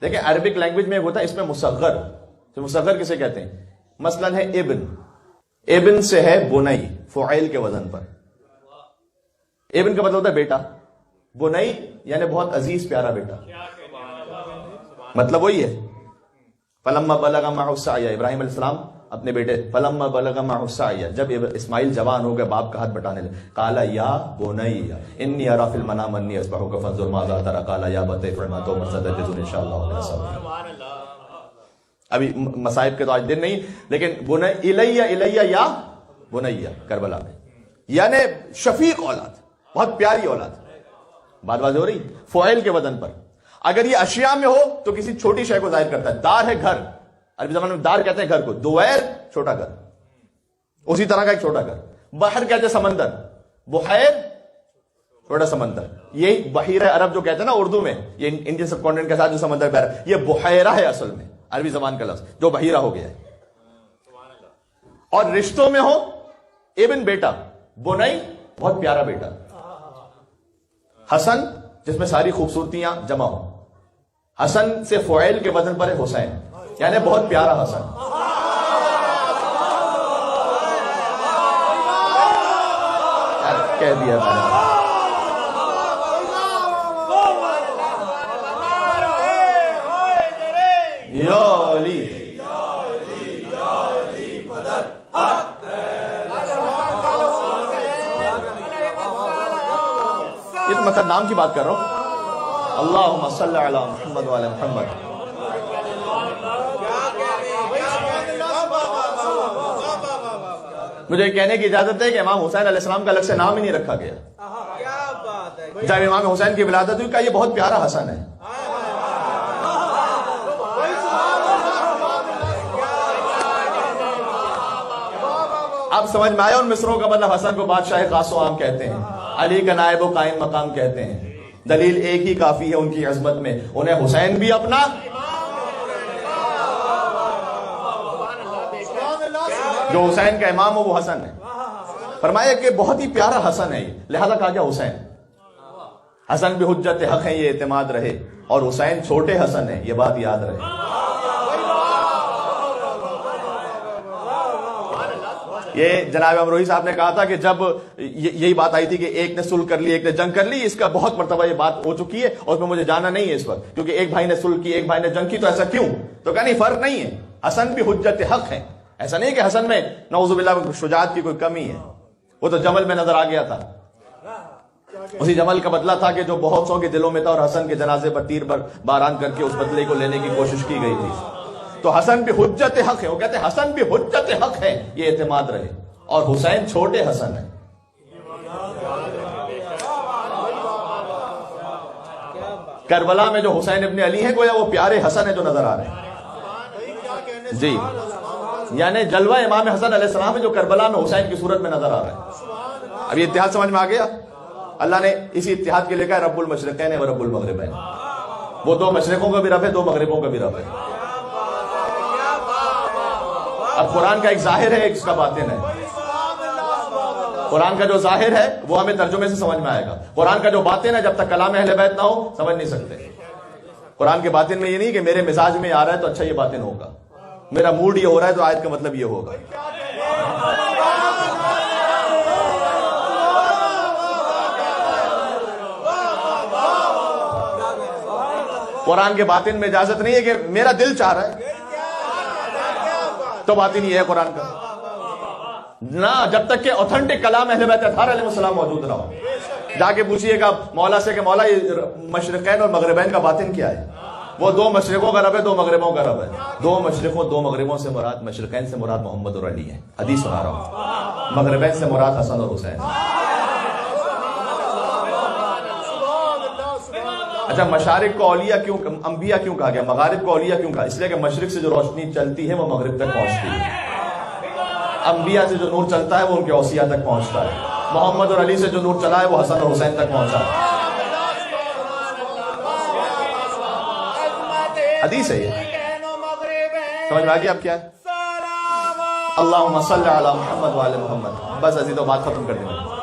دیکھیں Arabic language میں ایک ہوتا ہے اس میں مصغر، تو مصغر کسے کہتے ہیں؟ مثلا ہے ابن، ابن سے ہے بنئی فعیل کے وزن پر. ابن کا مطلب ہوتا ہے بیٹا، بنئی یعنی بہت عزیز پیارا بیٹا، مطلب وہی ہے. فلما بلغ معه السعي، ابراہیم علیہ السلام اپنے بیٹے فلما بلغ معه السعي، جب اسماعیل جوان ہو گئے باپ کا ہاتھ بٹانے لگے، قال یا بني انی ارى في المنام انی اذبحك فانظر ماذا ترى قال یا ابت افعل ما تؤمر ستجدنی ان شاء الله. ابھی مصائب کے تو آج دن نہیں، لیکن بنی الیہ یا بنی کربلا میں یعنی شفیق اولاد، بہت پیاری اولاد. بات واضح ہو رہی؟ فعیل کے وزن پر. اگر یہ اشیاء میں ہو تو کسی چھوٹی شے کو ظاہر کرتا ہے. دار ہے گھر، عربی زبان میں دار کہتے ہیں گھر کو، دویر چھوٹا گھر، اسی طرح کا ایک چھوٹا گھر. بحر کہتے ہیں سمندر، بحیر چھوٹا سمندر. یہ بحیرہ عرب جو کہتے ہیں نا اردو میں، یہ انڈین سب کانٹیننٹ کے ساتھ جو سمندر بحر، یہ بحیرہ ہے اصل میں عربی زبان کا لفظ جو بحیرہ ہو گیا ہے. اور رشتوں میں ہو ابن بیٹا، بنئی بہت پیارا بیٹا، حسن جس میں ساری خوبصورتیاں جمع ہو. حسن سے فعیل کے وزن پر ہے حسین، یعنی بہت پیارا حسن. کہہ دیا میں نے. یہ تو مطلب نام کی بات کر رہا ہوں. اللہم صلی علی محمد وعلی محمد. مجھے کہنے کی اجازت ہے کہ امام حسین علیہ السلام کا الگ سے نام ہی نہیں رکھا گیا. جب امام حسین کی ولادت ہوئی کہا یہ بہت پیارا حسن ہے. اب سمجھ میں آیا ان مصروں کا مطلب. حسن کو بادشاہ خاص و عام کہتے ہیں، علی کا نائب و قائم مقام کہتے ہیں. دلیل ایک ہی کافی ہے ان کی عظمت میں، انہیں حسین بھی اپنا، جو حسین کا امام ہو وہ حسن ہے. فرمایا کہ بہت ہی پیارا حسن ہے، لہذا کہا گیا حسین. حسن بھی حجت حق ہے، یہ اعتماد رہے. اور حسین چھوٹے حسن ہے، یہ بات یاد رہے. یہ جناب امروہی صاحب نے کہا تھا کہ جب یہی بات آئی تھی کہ ایک نے صلح کر لی ایک نے جنگ کر لی، اس کا بہت مرتبہ یہ بات ہو چکی ہے اور اس میں مجھے جانا نہیں ہے اس وقت، کیونکہ ایک بھائی نے صلح کی ایک بھائی نے جنگ کی، تو ایسا کیوں؟ تو کہا نہیں، فرق نہیں ہے، حسن بھی حجت حق ہے. ایسا نہیں کہ حسن میں نعوذ باللہ شجاعت کی کوئی کمی ہے، وہ تو جمل میں نظر آ گیا تھا. اسی جمل کا بدلہ تھا کہ جو بہت سو کے دلوں میں تھا، اور حسن کے جنازے پر تیر باران کر کے اس بدلے کو لینے کی کوشش کی گئی تھی. تو حسن بھی حجت حق ہے، وہ کہتے ہیں حسن بھی حجت حق ہے، یہ اعتماد رہے. اور حسین چھوٹے حسن ہے. کربلا میں جو حسین ابن علی ہیں گویا وہ پیارے حسن ہے جو نظر آ رہے ہیں. جی یعنی جلوہ امام حسن علیہ السلام ہے جو کربلا میں حسین کی صورت میں نظر آ رہا ہے. اب یہ اتحاد سمجھ میں آ گیا؟ اللہ نے اسی اتحاد کے لے کر رب المشرقین و رب المغربین، وہ دو مشرقوں کا بھی رب ہے، دو مغربوں کا بھی رب ہے. اب قرآن کا ایک ظاہر ہے، ایک اس کا باطن ہے. قرآن کا جو ظاہر ہے وہ ہمیں ترجمے سے سمجھ میں آئے گا، قرآن کا جو باطن ہے جب تک کلام اہل بیت نہ ہو سمجھ نہیں سکتے. قرآن کے باطن میں یہ نہیں کہ میرے مزاج میں آ رہا ہے تو اچھا یہ باطن ہوگا، میرا موڈ یہ ہو رہا ہے تو آیت کا مطلب یہ ہوگا. قرآن کے باطن میں اجازت نہیں ہے کہ میرا دل چاہ رہا ہے تو باطن یہ ہے قرآن کا نہ، جب تک کہ اوتھنٹک کلام اہل بیت اطہار علیہ السلام موجود نہ ہو. جا کے پوچھئے گا مولا سے کہ مولا یہ مشرقین اور مغربین کا باطن کیا ہے؟ وہ دو مشرقوں کا رب ہے، دو مغربوں کا رب ہے. دو مشرقوں دو مغربوں سے مراد، مشرقین سے مراد محمد اور علی ہے، حدیث سنا رہا ہوں. مغربین سے مراد حسن اور حسین. اچھا مشارق کو اولیاء کیوں، انبیاء کیوں کہا گیا؟ مغارب کو اولیاء کیوں کہا؟ اس لیے کہ مشرق سے جو روشنی چلتی ہے وہ مغرب تک پہنچتی ہے. انبیاء سے جو نور چلتا ہے وہ ان کے اوصیاء تک پہنچتا ہے. محمد اور علی سے جو نور چلا ہے وہ حسن اور حسین تک پہنچا ہے. حدیث ہے یہ، سمجھ میں آ گیا اب کیا ہے؟ اللہم صلی علی محمد وعلی محمد. بس عزیزو بات ختم کر دیں.